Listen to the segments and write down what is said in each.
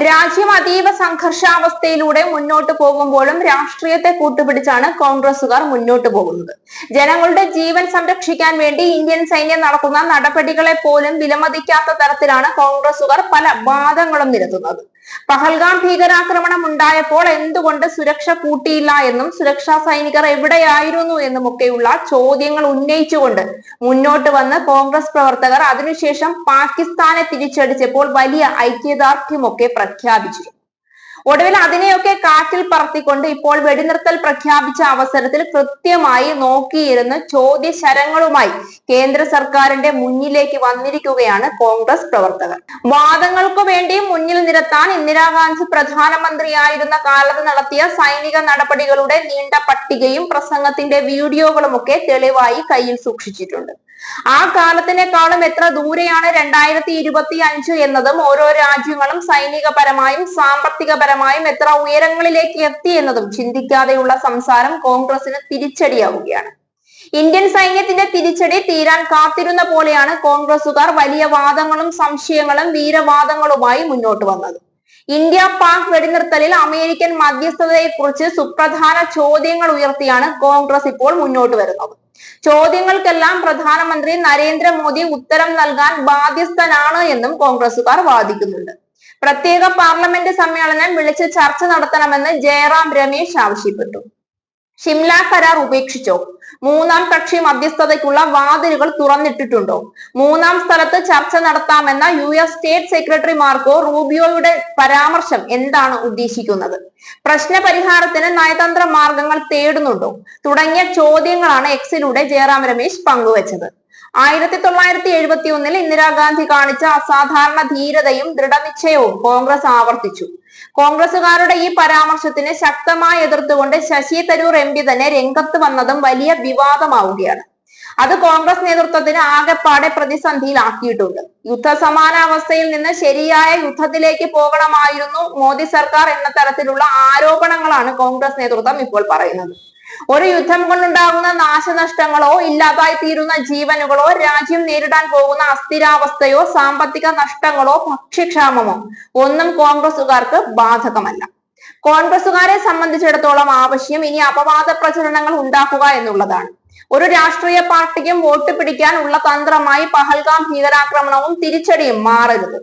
രാജ്യം അതീവ സംഘർഷാവസ്ഥയിലൂടെ മുന്നോട്ട് പോകുമ്പോഴും രാഷ്ട്രീയത്തെ കൂട്ടുപിടിച്ചാണ് കോൺഗ്രസുകാർ മുന്നോട്ട് പോകുന്നത്. ജനങ്ങളുടെ ജീവൻ സംരക്ഷിക്കാൻ വേണ്ടി ഇന്ത്യൻ സൈന്യം നടത്തുന്ന നടപടികളെ പോലും വിലമതിക്കാത്ത തരത്തിലാണ് കോൺഗ്രസുകാർ പല വാദങ്ങളും നിരത്തുന്നത്. പഹൽഗാം ഭീകരാക്രമണം ഉണ്ടായപ്പോൾ എന്തുകൊണ്ട് സുരക്ഷ കൂട്ടിയില്ല എന്നും സുരക്ഷാ സൈനികർ എവിടെയായിരുന്നു എന്നുമൊക്കെയുള്ള ചോദ്യങ്ങൾ ഉന്നയിച്ചുകൊണ്ട് മുന്നോട്ട് വന്ന് കോൺഗ്രസ് പ്രവർത്തകർ അതിനുശേഷം പാകിസ്ഥാനെ തിരിച്ചടിച്ചപ്പോൾ വലിയ ഐക്യദാർഢ്യമൊക്കെ പ്രഖ്യാപിച്ചിരുന്നു. ഒടുവിൽ അതിനെയൊക്കെ കാറ്റിൽ പറത്തിക്കൊണ്ട് ഇപ്പോൾ വെടിനിർത്തൽ പ്രഖ്യാപിച്ച അവസരത്തിൽ കൃത്യമായി നോക്കിയിരുന്ന് ചോദ്യശരങ്ങളുമായി കേന്ദ്ര സർക്കാരിന്റെ മുന്നിലേക്ക് വന്നിരിക്കുകയാണ് കോൺഗ്രസ് പ്രവർത്തകർ. വാദങ്ങൾക്കു വേണ്ടി മുന്നിൽ നിരത്താൻ ഇന്ദിരാഗാന്ധി പ്രധാനമന്ത്രിയായിരുന്ന കാലത്ത് നടത്തിയ സൈനിക നടപടികളുടെ നീണ്ട പട്ടികയും പ്രസംഗത്തിന്റെ വീഡിയോകളുമൊക്കെ തെളിവായി കയ്യിൽ സൂക്ഷിച്ചിട്ടുണ്ട്. ആ കാലത്തിനേക്കാളും എത്ര ദൂരെയാണ് 2025 എന്നതും ഓരോ രാജ്യങ്ങളും സൈനികപരമായും സാമ്പത്തികപരമായും എത്ര ഉയരങ്ങളിലേക്ക് എത്തി എന്നതും ചിന്തിക്കാതെയുള്ള സംസാരം കോൺഗ്രസിന് തിരിച്ചടിയാവുകയാണ്. ഇന്ത്യൻ സൈന്യത്തിന്റെ തിരിച്ചടി തീരാൻ കാത്തിരുന്ന പോലെയാണ് കോൺഗ്രസുകാർ വലിയ വാദങ്ങളും സംശയങ്ങളും വീരവാദങ്ങളുമായി മുന്നോട്ട് വന്നത്. ഇന്ത്യ പാക് വെടിനിർത്തലിൽ അമേരിക്കൻ മധ്യസ്ഥതയെക്കുറിച്ച് സുപ്രധാന ചോദ്യങ്ങൾ ഉയർത്തിയാണ് കോൺഗ്രസ് ഇപ്പോൾ മുന്നോട്ട് വരുന്നത്. ചോദ്യങ്ങൾക്കെല്ലാം പ്രധാനമന്ത്രി നരേന്ദ്രമോദി ഉത്തരം നൽകാൻ ബാധ്യസ്ഥനാണ് എന്നും കോൺഗ്രസുകാർ വാദിക്കുന്നുണ്ട്. പ്രത്യേക പാർലമെന്റ് സമ്മേളനം വിളിച്ച് ചർച്ച നടത്തണമെന്ന് ജയറാം രമേശ് ആവശ്യപ്പെട്ടു. ഷിംല കരാർ ഉപേക്ഷിച്ചോ? മൂന്നാം കക്ഷി മധ്യസ്ഥതയ്ക്കുള്ള വാതിലുകൾ തുറന്നിട്ടിട്ടുണ്ടോ? മൂന്നാം സ്ഥലത്ത് ചർച്ച നടത്താമെന്ന US സ്റ്റേറ്റ് സെക്രട്ടറി മാർക്കോ റൂബിയോയുടെ പരാമർശം എന്താണ് ഉദ്ദേശിക്കുന്നത്? പ്രശ്ന പരിഹാരത്തിന് നയതന്ത്ര മാർഗങ്ങൾ തേടുന്നുണ്ടോ? തുടങ്ങിയ ചോദ്യങ്ങളാണ് എക്സിലൂടെ ജയറാം രമേശ് പങ്കുവച്ചത്. 1971 ഇന്ദിരാഗാന്ധി കാണിച്ച അസാധാരണ ധീരതയും ദൃഢനിശ്ചയവും കോൺഗ്രസ് ആവർത്തിച്ചു. കോൺഗ്രസുകാരുടെ ഈ പരാമർശത്തിന് ശക്തമായി എതിർത്തുകൊണ്ട് ശശി തരൂർ MP തന്നെ രംഗത്ത് വന്നതും വലിയ വിവാദമാവുകയാണ്. അത് കോൺഗ്രസ് നേതൃത്വത്തിന് ആകെപ്പാടെ പ്രതിസന്ധിയിലാക്കിയിട്ടുണ്ട്. യുദ്ധസമാനാവസ്ഥയിൽ നിന്ന് ശരിയായ യുദ്ധത്തിലേക്ക് പോകണമായിരുന്നു മോദി സർക്കാർ എന്ന തരത്തിലുള്ള ആരോപണങ്ങളാണ് കോൺഗ്രസ് നേതൃത്വം ഇപ്പോൾ പറയുന്നത്. ഒരു യുദ്ധം കൊണ്ടുണ്ടാകുന്ന നാശനഷ്ടങ്ങളോ ഇല്ലാതായി തീരുന്ന ജീവനുകളോ രാജ്യം നേരിടാൻ പോകുന്ന അസ്ഥിരാവസ്ഥയോ സാമ്പത്തിക നഷ്ടങ്ങളോ ഭക്ഷ്യക്ഷാമമോ ഒന്നും കോൺഗ്രസുകാർക്ക് ബാധകമല്ല. കോൺഗ്രസുകാരെ സംബന്ധിച്ചിടത്തോളം ആവശ്യം ഇനി അപവാദ പ്രചരണങ്ങൾ ഉണ്ടാക്കുക എന്നുള്ളതാണ്. ഒരു രാഷ്ട്രീയ പാർട്ടിക്കും വോട്ട് പിടിക്കാൻ ഉള്ള തന്ത്രമായി പഹൽഗാം ഭീകരാക്രമണവും തിരിച്ചടിയും മാറരുത്.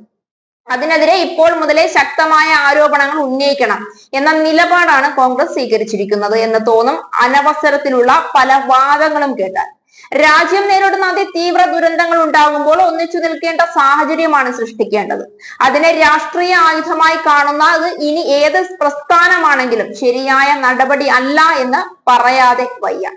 അതിനെതിരെ ഇപ്പോൾ മുതലേ ശക്തമായ ആരോപണങ്ങൾ ഉന്നയിക്കണം എന്ന നിലപാടാണ് കോൺഗ്രസ് സ്വീകരിച്ചിരിക്കുന്നത് എന്ന് തോന്നും അനവസരത്തിലുള്ള പല വാദങ്ങളും കേട്ടാൽ. രാജ്യം നേരിടുന്ന അതിതീവ്ര ദുരന്തങ്ങൾ ഉണ്ടാകുമ്പോൾ ഒന്നിച്ചു നിൽക്കേണ്ട സാഹചര്യമാണ് സൃഷ്ടിക്കേണ്ടത്. അതിനെ രാഷ്ട്രീയ ആയുധമായി കാണുന്നത് ഇനി ഏത് പ്രസ്ഥാനമാണെങ്കിലും ശരിയായ നടപടി അല്ല എന്ന് പറയാതെ വയ്യ.